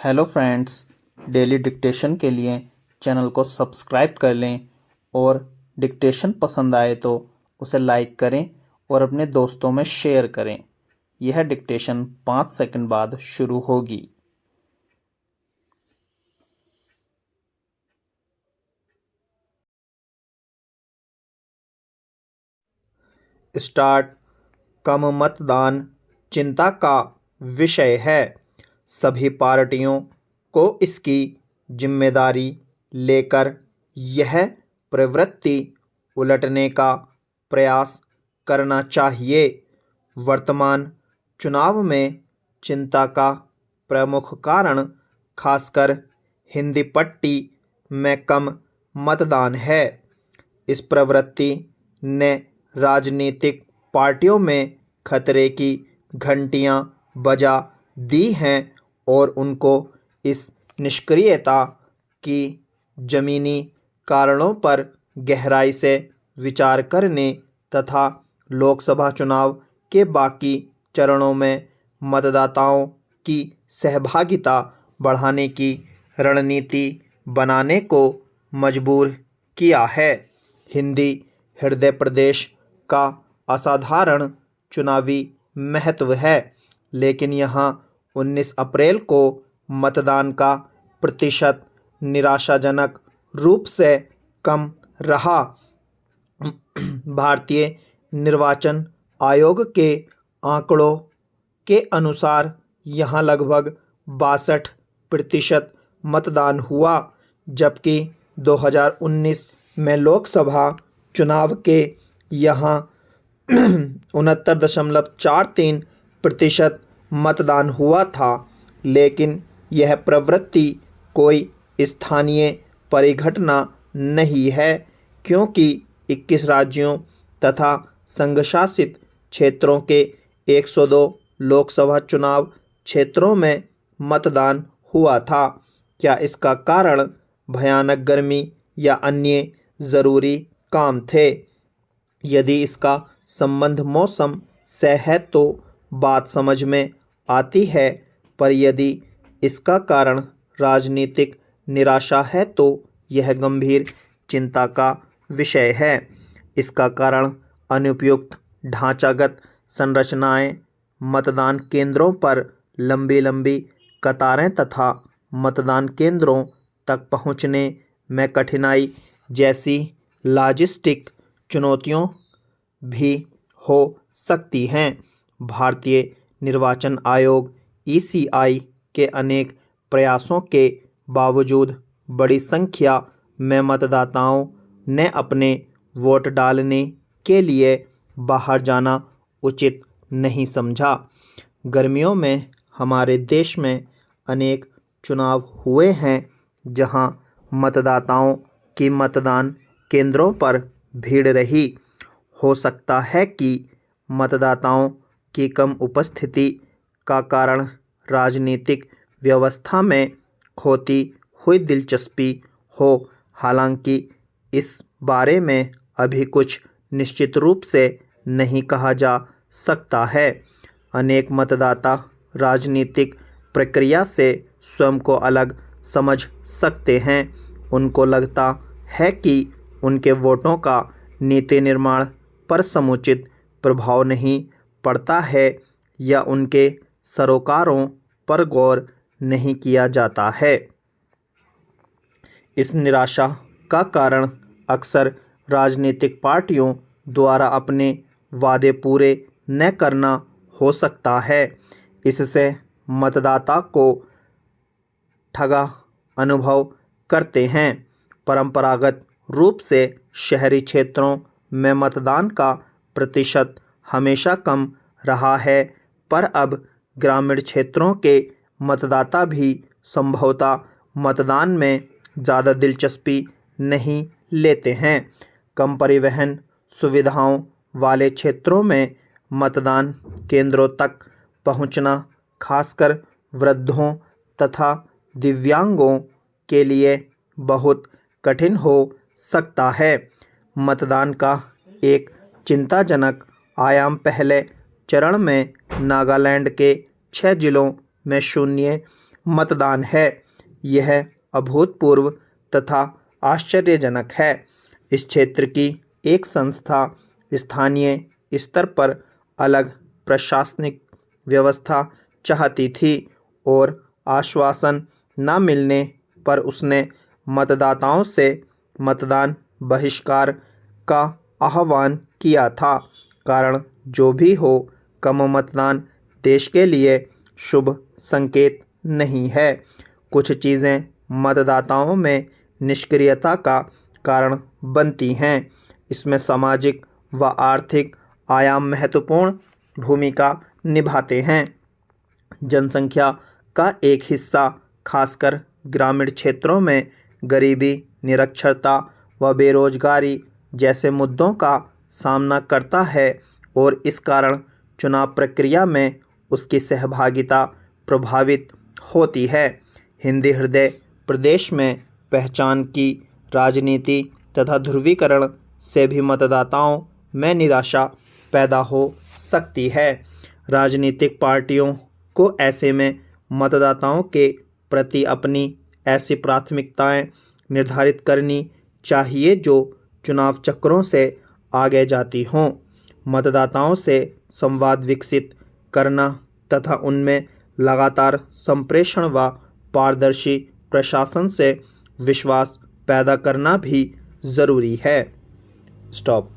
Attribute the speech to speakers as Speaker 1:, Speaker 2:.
Speaker 1: Hello friends, daily dictation के लिए channel को सब्सक्राइब कर लें और डिक्टेशन पसंद आए तो उसे लाइक करें और अपने दोस्तों में शेयर करें। यह डिक्टेशन 5 सेकंड बाद शुरू होगी। स्टार्ट। कम मतदान चिंता का विषय है। सभी पार्टियों को इसकी जिम्मेदारी लेकर यह प्रवृत्ति उलटने का प्रयास करना चाहिए। वर्तमान चुनाव में चिंता का प्रमुख कारण खासकर हिंदी पट्टी में कम मतदान है। इस प्रवृत्ति ने राजनीतिक पार्टियों में खतरे की घंटियां बजा दी हैं और उनको इस निष्क्रियता की जमीनी कारणों पर गहराई से विचार करने तथा लोकसभा चुनाव के बाकी चरणों में मतदाताओं की सहभागिता बढ़ाने की रणनीति बनाने को मजबूर किया है। हिंदी हृदय प्रदेश का असाधारण चुनावी महत्व है, लेकिन यहाँ 19 अप्रैल को मतदान का प्रतिशत निराशाजनक रूप से कम रहा। भारतीय निर्वाचन आयोग के आंकड़ों के अनुसार यहाँ लगभग 62% मतदान हुआ, जबकि 2019 में लोकसभा चुनाव के यहाँ 69.43% मतदान हुआ था। लेकिन यह प्रवृत्ति कोई स्थानीय परिघटना नहीं है, क्योंकि 21 राज्यों तथा संघशासित क्षेत्रों के 102 लोकसभा चुनाव क्षेत्रों में मतदान हुआ था। क्या इसका कारण भयानक गर्मी या अन्य ज़रूरी काम थे? यदि इसका संबंध मौसम से है तो बात समझ में आती है, पर यदि इसका कारण राजनीतिक निराशा है तो यह गंभीर चिंता का विषय है। इसका कारण अनुपयुक्त ढांचागत संरचनाएं, मतदान केंद्रों पर लंबी लंबी कतारें तथा मतदान केंद्रों तक पहुंचने में कठिनाई जैसी लॉजिस्टिक चुनौतियों भी हो सकती हैं। भारतीय निर्वाचन आयोग (ईसीआई) के अनेक प्रयासों के बावजूद बड़ी संख्या में मतदाताओं ने अपने वोट डालने के लिए बाहर जाना उचित नहीं समझा। गर्मियों में हमारे देश में अनेक चुनाव हुए हैं जहां मतदाताओं की मतदान केंद्रों पर भीड़ रही। हो सकता है कि मतदाताओं की कम उपस्थिति का कारण राजनीतिक व्यवस्था में खोती हुई दिलचस्पी हो। हालांकि इस बारे में अभी कुछ निश्चित रूप से नहीं कहा जा सकता है। अनेक मतदाता राजनीतिक प्रक्रिया से स्वयं को अलग समझ सकते हैं। उनको लगता है कि उनके वोटों का नीति निर्माण पर समुचित प्रभाव नहीं पड़ता है या उनके सरोकारों पर गौर नहीं किया जाता है। इस निराशा का कारण अक्सर राजनीतिक पार्टियों द्वारा अपने वादे पूरे न करना हो सकता है। इससे मतदाता को ठगा अनुभव करते हैं। परंपरागत रूप से शहरी क्षेत्रों में मतदान का प्रतिशत हमेशा कम रहा है, पर अब ग्रामीण क्षेत्रों के मतदाता भी संभवतः मतदान में ज़्यादा दिलचस्पी नहीं लेते हैं। कम परिवहन सुविधाओं वाले क्षेत्रों में मतदान केंद्रों तक पहुंचना खासकर वृद्धों तथा दिव्यांगों के लिए बहुत कठिन हो सकता है। मतदान का एक चिंताजनक आयाम पहले चरण में नागालैंड के 6 जिलों में मतदान है। यह अभूतपूर्व तथा आश्चर्यजनक है। इस क्षेत्र की एक संस्था स्थानीय स्तर पर अलग प्रशासनिक व्यवस्था चाहती थी और आश्वासन न मिलने पर उसने मतदाताओं से मतदान बहिष्कार का आह्वान किया था। कारण जो भी हो, कम मतदान देश के लिए शुभ संकेत नहीं है। कुछ चीज़ें मतदाताओं में निष्क्रियता का कारण बनती हैं। इसमें सामाजिक व आर्थिक आयाम महत्वपूर्ण भूमिका निभाते हैं। जनसंख्या का एक हिस्सा खासकर ग्रामीण क्षेत्रों में गरीबी, निरक्षरता व बेरोजगारी जैसे मुद्दों का सामना करता है और इस कारण चुनाव प्रक्रिया में उसकी सहभागिता प्रभावित होती है। हिंदी हृदय प्रदेश में पहचान की राजनीति तथा ध्रुवीकरण से भी मतदाताओं में निराशा पैदा हो सकती है। राजनीतिक पार्टियों को ऐसे में मतदाताओं के प्रति अपनी ऐसी प्राथमिकताएं निर्धारित करनी चाहिए जो चुनाव चक्रों से आगे जाती हों। मतदाताओं से संवाद विकसित करना तथा उनमें लगातार संप्रेषण व पारदर्शी प्रशासन से विश्वास पैदा करना भी ज़रूरी है। स्टॉप।